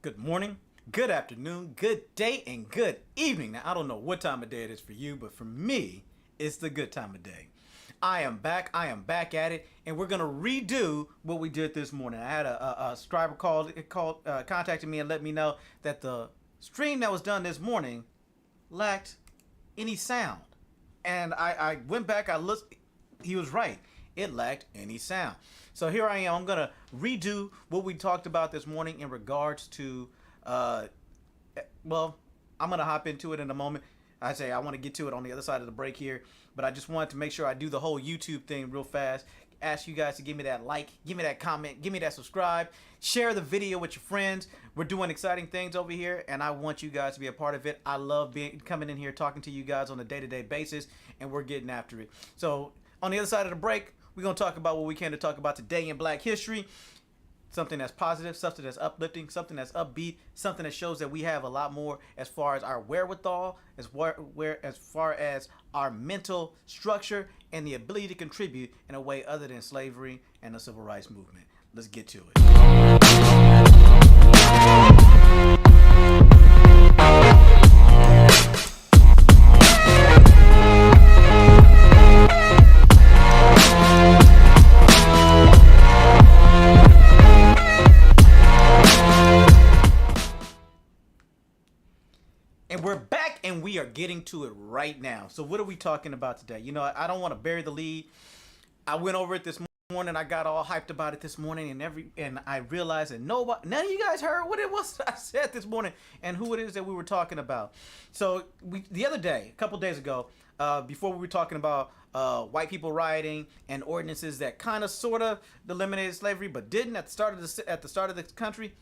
good morning, good afternoon, good day, and good evening. Now, I don't know what time of day it is for you, but for me, it's the good time of day. I am back at it, and we're going to redo what we did this morning. I had a subscriber contacted me and let me know that the stream that was done this morning lacked any sound. And I went back, I looked, he was right. It lacked any sound. So here I am. I'm going to redo what we talked about this morning in regards to, I'm going to hop into it in a moment. I want to get to it on the other side of the break here, but I just wanted to make sure I do the whole YouTube thing real fast. Ask you guys to give me that like, give me that comment, give me that subscribe, share the video with your friends. We're doing exciting things over here, and I want you guys to be a part of it. I love coming in here talking to you guys on a day-to-day basis, and we're getting after it. So on the other side of the break, we're going to talk about what we can to talk about today in Black history. Something that's positive, something that's uplifting, something that's upbeat, something that shows that we have a lot more as far as our wherewithal, as far as our mental structure and the ability to contribute in a way other than slavery and the civil rights movement. Let's get to it. And we're back, and we are getting to it right now. So what are we talking about today? You know, I don't want to bury the lead. I went over it this morning. I got all hyped about it this morning, and I realized that none of you guys heard what it was I said this morning and who it is that we were talking about. So the other day, a couple days ago, before we were talking about white people rioting and ordinances that kind of sort of eliminated slavery but didn't at the start of the country.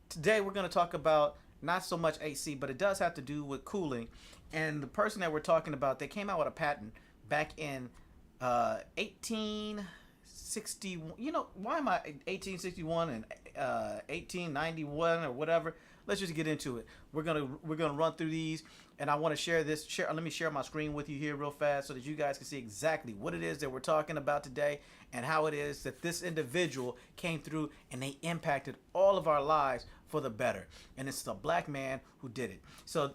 Today we're going to talk about not so much AC, but it does have to do with cooling. And the person that we're talking about, they came out with a patent back in 1861. You know, why am I 1861 and 1891 or whatever? Let's just get into it. We're gonna run through these, and I want to share this. Let me share my screen with you here real fast so that you guys can see exactly what it is that we're talking about today and how it is that this individual came through and they impacted all of our lives for the better. And it's the black man who did it. So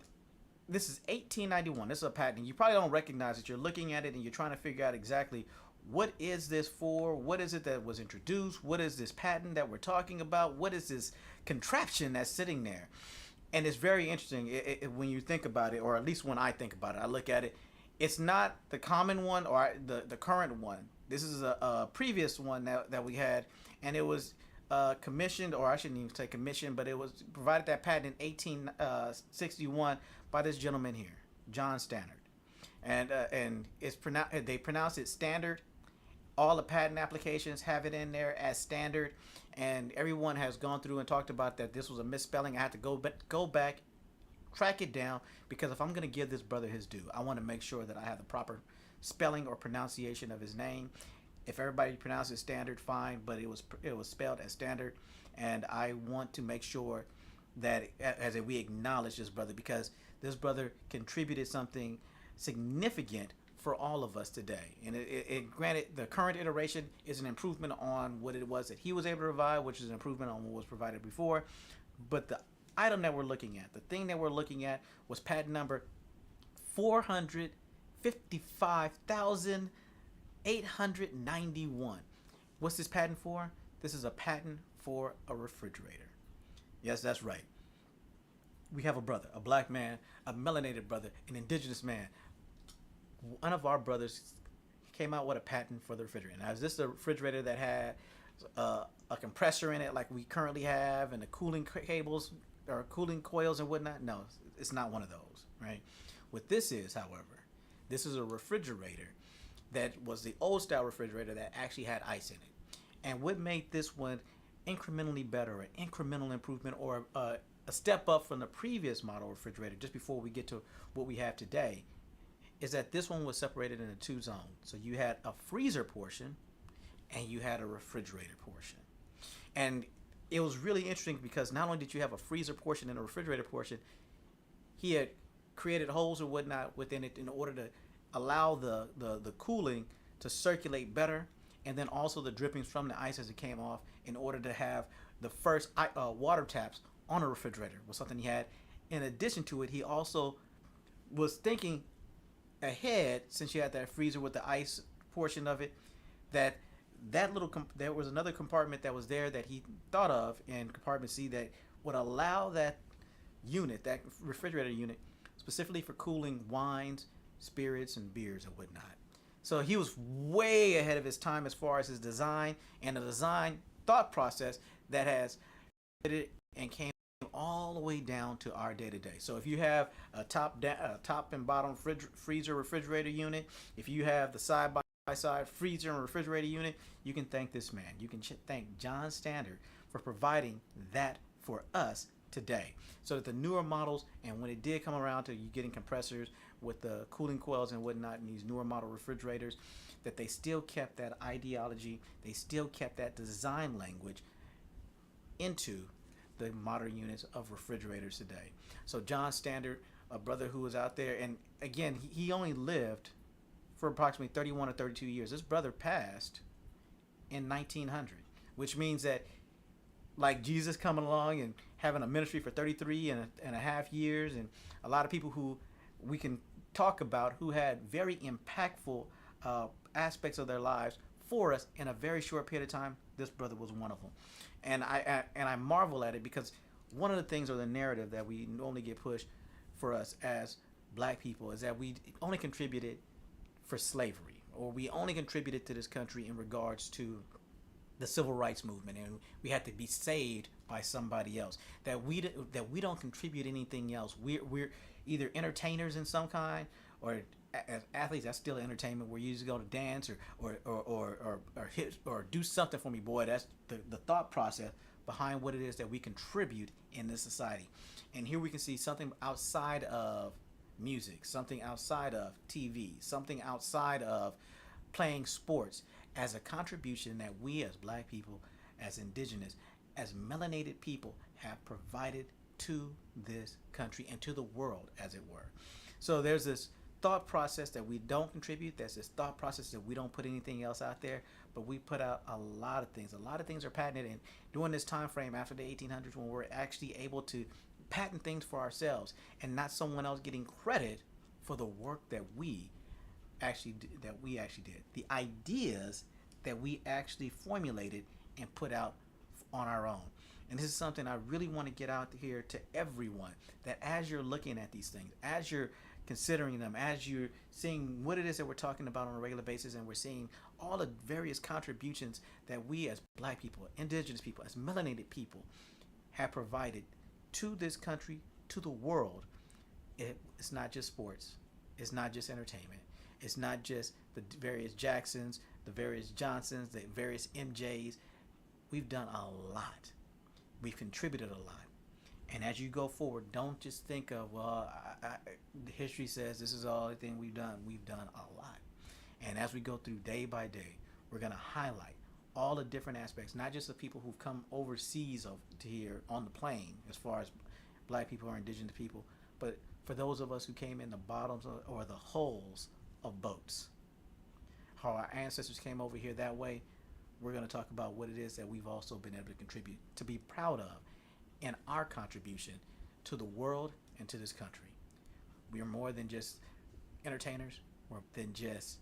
this is 1891. This is a patent. You probably don't recognize it. You're looking at it and you're trying to figure out exactly what is this for? What is it that was introduced? What is this patent that we're talking about? What is this contraption that's sitting there? And it's very interesting when you think about it, or at least when I think about it. I look at it. It's not the common one or the current one. This is a previous one that we had, and it was commissioned, or I shouldn't even say commissioned, but it was provided that patent in 1861 by this gentleman here, John Standard, and it's they pronounce it standard. All the patent applications have it in there as standard, and everyone has gone through and talked about that this was a misspelling. I had to go back, track it down, because if I'm going to give this brother his due, I want to make sure that I have the proper spelling or pronunciation of his name. If everybody pronounces standard, fine, but it was spelled as standard, and I want to make sure that we acknowledge this brother, because this brother contributed something significant for all of us today. And granted, the current iteration is an improvement on what it was that he was able to provide, which is an improvement on what was provided before. But the item that we're looking at, the thing that we're looking at, was patent number 455,891. What's this patent for? This is a patent for a refrigerator. Yes, that's right. We have a brother, a black man, a melanated brother, an indigenous man. One of our brothers came out with a patent for the refrigerator. Now, is this a refrigerator that had a compressor in it like we currently have, and the cooling cables or cooling coils and whatnot? No, it's not one of those, right? What this is, however, this is a refrigerator that was the old style refrigerator that actually had ice in it. And what made this one incrementally better, an incremental improvement, or a step up from the previous model refrigerator, just before we get to what we have today, is that this one was separated into two zones. So you had a freezer portion and you had a refrigerator portion. And it was really interesting because not only did you have a freezer portion and a refrigerator portion, he had created holes or whatnot within it in order to allow the cooling to circulate better, and then also the drippings from the ice as it came off, in order to have the first water taps on a refrigerator was something he had. In addition to it, he also was thinking ahead, since you had that freezer with the ice portion of it, that there was another compartment that was there that he thought of in compartment C that would allow that unit, that refrigerator unit, specifically for cooling wines, spirits, and beers and whatnot. So he was way ahead of his time as far as his design and the design thought process that has it and came all the way down to our day to day. So if you have a top and bottom freezer refrigerator unit, if you have the side by side freezer and refrigerator unit, you can thank this man. You can thank John Standard for providing that for us today. So that the newer models, and when it did come around to you getting compressors with the cooling coils and whatnot in these newer model refrigerators, that they still kept that ideology, they still kept that design language into the modern units of refrigerators today. So John Standard, a brother who was out there, and again, he only lived for approximately 31 or 32 years. This brother passed in 1900, which means that, like Jesus coming along and having a ministry for 33 and a half years, and a lot of people who we can talk about who had very impactful aspects of their lives for us in a very short period of time, this brother was one of them. And I marvel at it, because one of the things, or the narrative that we normally get pushed for us as black people, is that we only contributed for slavery, or we only contributed to this country in regards to the civil rights movement, and we had to be saved by somebody else. That we don't contribute anything else. We're either entertainers in some kind, or as athletes, that's still entertainment. We're usually going to dance or hit or do something for me, boy. That's the thought process behind what it is that we contribute in this society. And here we can see something outside of music, something outside of TV, something outside of playing sports, as a contribution that we as black people, as indigenous, as melanated people have provided to this country and to the world, as it were. So there's this thought process that we don't contribute. There's this thought process that we don't put anything else out there, but we put out a lot of things. A lot of things are patented, and during this time frame after the 1800s, when we're actually able to patent things for ourselves and not someone else getting credit for the work that we actually did, the ideas that we actually formulated and put out on our own. And this is something I really want to get out here to everyone, that as you're looking at these things, as you're considering them, as you're seeing what it is that we're talking about on a regular basis, and we're seeing all the various contributions that we as black people, indigenous people, as melanated people have provided to this country, to the world. It's not just sports. It's not just entertainment. It's not just the various Jacksons, the various Johnsons, the various MJs. We've done a lot. We've contributed a lot. And as you go forward, don't just think of, well, history says this is all the thing we've done. We've done a lot. And as we go through day by day, we're going to highlight all the different aspects, not just the people who've come overseas to here on the plane, as far as black people or indigenous people, but for those of us who came in the bottoms or the hulls of boats, how our ancestors came over here that way. We're going to talk about what it is that we've also been able to contribute, to be proud of, in our contribution to the world and to this country. We are more than just entertainers. We're than just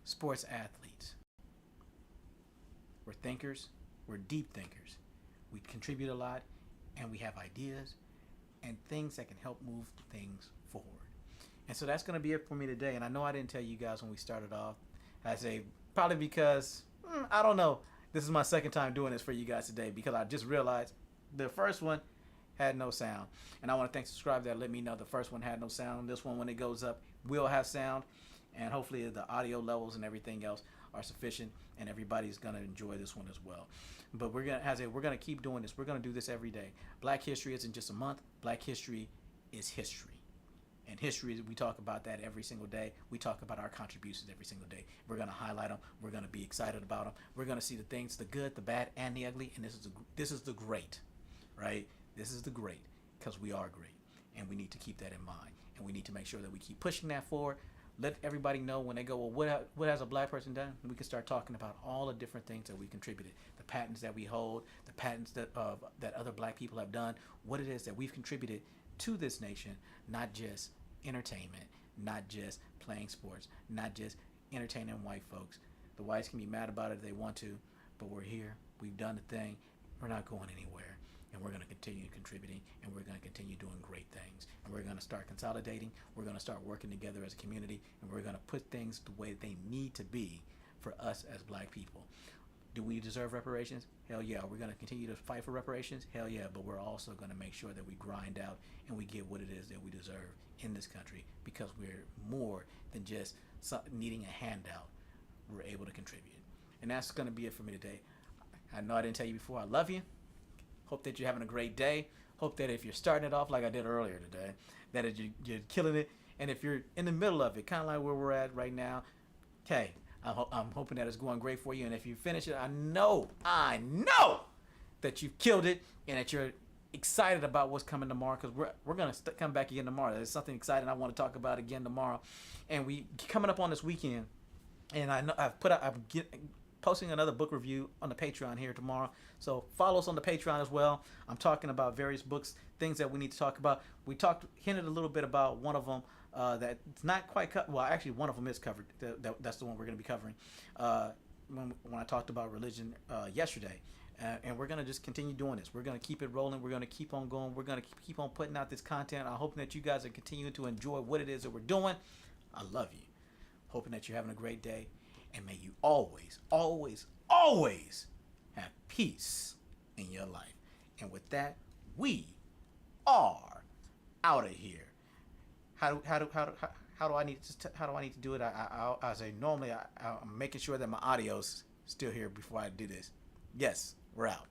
sports athletes. We're thinkers. We're deep thinkers. We contribute a lot, and we have ideas and things that can help move things forward. And so that's going to be it for me today. And I know I didn't tell you guys when we started off. I say probably because, I don't know. This is my second time doing this for you guys today, because I just realized the first one had no sound. And I want to thank subscribers that let me know the first one had no sound. This one, when it goes up, will have sound. And hopefully the audio levels and everything else are sufficient, and everybody's going to enjoy this one as well. But we're going to keep doing this. We're going to do this every day. Black History isn't just a month. Black History is history. And history, we talk about that every single day. We talk about our contributions every single day. We're going to highlight them. We're going to be excited about them. We're going to see the things, the good, the bad, and the ugly. And this is the great, right? This is the great, because we are great. And we need to keep that in mind. And we need to make sure that we keep pushing that forward. Let everybody know when they go, well, what has a black person done? We can start talking about all the different things that we contributed, the patents that we hold, the patents that other black people have done, what it is that we've contributed to this nation, not just entertainment, not just playing sports, not just entertaining white folks. The whites can be mad about it if they want to, but we're here. We've done the thing. We're not going anywhere. And we're going to continue contributing, and we're going to continue doing great things. And we're going to start consolidating. We're going to start working together as a community, and we're going to put things the way they need to be for us as black people. Do we deserve reparations? Hell yeah. We're going to continue to fight for reparations? Hell yeah. But we're also going to make sure that we grind out and we get what it is that we deserve in this country, because we're more than just needing a handout. We're able to contribute. And that's going to be it for me today. I know I didn't tell you before, I love you. Hope that you're having a great day. Hope that if you're starting it off like I did earlier today, that you're killing it. And if you're in the middle of it, kind of like where we're at right now, okay, I'm hoping that it's going great for you. And if you finish it, I know that you've killed it and that you're excited about what's coming tomorrow, because we're going to come back again tomorrow. There's something exciting I want to talk about again tomorrow. And we coming up on this weekend, and I know I'm posting another book review on the Patreon here tomorrow. So follow us on the Patreon as well. I'm talking about various books, things that we need to talk about. We hinted a little bit about one of them that's not quite well, actually one of them is covered. That's the one we're going to be covering when I talked about religion yesterday. And we're going to just continue doing this. We're going to keep it rolling. We're going to keep on going. We're going to keep on putting out this content. I'm hoping that you guys are continuing to enjoy what it is that we're doing. I love you. Hoping that you're having a great day. And may you always, always, always have peace in your life. And with that, we are out of here. How do I need to do it? I say normally I'm making sure that my audio's still here before I do this. Yes, we're out.